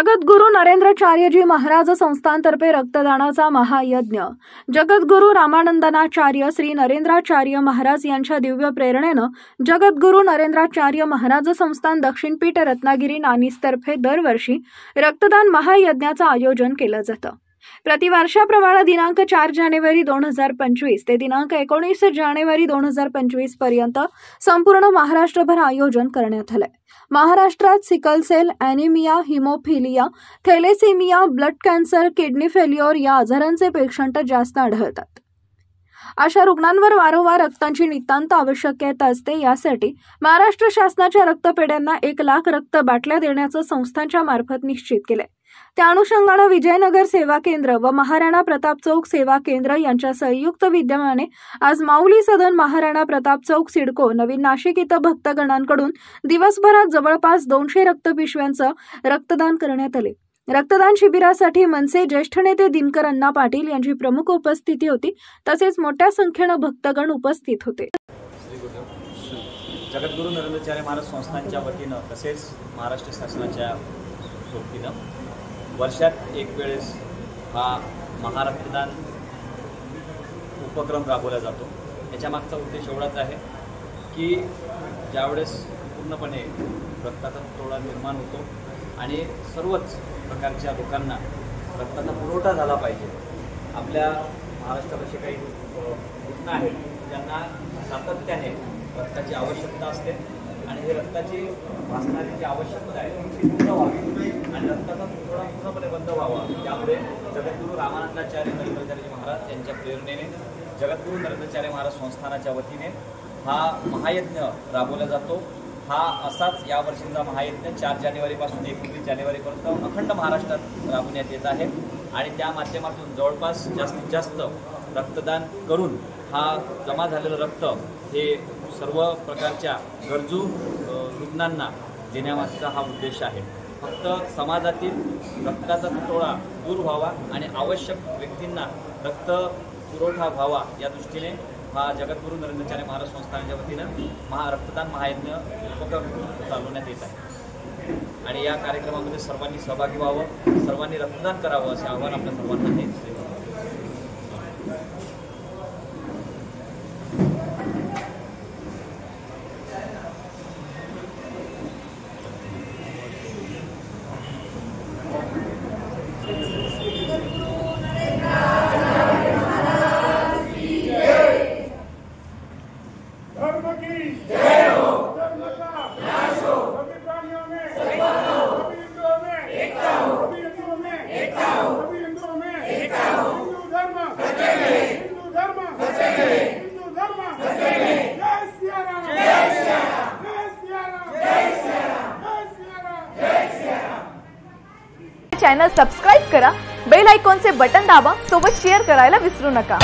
जगद्गुरु नरेंद्राचार्यजी महाराज संस्थानतर्फे रक्तदानाचा महायज्ञ। जगद्गुरु रामानंदनाचार्य श्री नरेंद्राचार्य महाराज यांच्या दिव्य प्रेरणेने जगद्गुरु नरेंद्राचार्य महाराज संस्थान दक्षिणपीठ रत्नागिरी नानीसतर्फे दरवर्षी रक्तदान महायज्ञाचे आयोजन केले जाते। प्रतिवर्षाप्रमाणे दिनांक 4 जानेवारी 2025 ते दिनांक 19 जानेवारी 2025 पर्यंत संपूर्ण महाराष्ट्रभर आयोजन करण्यात आले। महाराष्ट्रात sickle cell, anaemia, haemophilia, thalassaemia, blood cancer, kidney failure या आजारांचे पेशंट जास्त आढळतात। अशा रुग्णांवर वारंवार रक्ताची नितांत आवश्यकता असते। यासाठी महाराष्ट्र शासनाच्या रक्तपेढ्यांना 1 लाख रक्त बाटल्या देण्याचे संस्थांच्या मार्फत निश्चित केले। त्या अनुषंगाने विजयनगर सेवा केंद्र व महाराणा प्रताप चौक सेवा केंद्र यांच्या संयुक्त विद्यमाने आज माऊली सदन, महाराणा प्रताप चौक, सिडको, नवीन नाशिक इथं भक्तगणांकडून दिवसभरात जवळपास 200 रक्तपिशव्यांचे रक्तदान करण्यात आले। रक्तदान शिबिरासाठी मनसे ज्येष्ठ नेते दिनकर अण्णा पाटील यांची प्रमुख उपस्थिती होती। तसेच मोठ्या संख्येने भक्तगण उपस्थित होते। जगद्गुरु नरेंद्राचार्य महाराज संस्थानच्या वतीने तसेच महाराष्ट्र शासनाच्या सोबतीने वर्षात एक वेळेस हा महारक्तदान उपक्रम राबवला जातो। याच्या मागचा उद्देश एवढाच आहे की ज्यावेळेस पूर्णपणे रक्ताचा तुटवडा निर्माण होतो आणि सर्वच प्रकारच्या लोकांना रक्ताचा पुरवठा झाला पाहिजे। आपल्या महाराष्ट्रात असे काही रुग्ण आहेत ज्यांना सातत्याने रक्ताची आवश्यकता असते आणि हे रक्ताची भासणारी जी आवश्यकता आहे ती पूर्ण व्हावी आणि रक्ताचा तुटवडा पूर्णपणे बंद व्हावा। त्यामुळे जगद्गुरु रामानंदाचार्य नरेंद्राचार्य महाराज यांच्या प्रेरणेने जगद्गुरु नरेंद्राचार्य महाराज संस्थानाच्या वतीने हा महायज्ञ राबवला जातो। हा असाच या वर्षीचा महायज्ञ 4 जानेवारीपासून 19 जानेवारीपर्यंत अखंड महाराष्ट्रात राबवण्यात येत आहे आणि त्या माध्यमातून जवळपास जास्तीत जास्त रक्तदान करून हा जमा झालेलं रक्त हे सर्व प्रकारच्या गरजू रुग्णांना देण्यामागचा हा उद्देश आहे। फक्त समाजातील रक्ताचा तुटवडा दूर व्हावा आणि आवश्यक व्यक्तींना रक्त पुरवठा व्हावा या दृष्टीने हा जगद्गुरु नरेंद्राचार्य महाराज संस्थानाच्या वतीने रक्तदान महायज्ञ उपक्रम चालवण्यात येत आहे आणि या कार्यक्रमामध्ये सर्वांनी सहभागी व्हावं, सर्वांनी रक्तदान करावं असे आवाहन आपल्या सर्वांना आहे। चॅनल सबस्क्राइब करा, बेल आयकॉनचे बटन दाबा, सोबत शेअर करायला विसरू नका।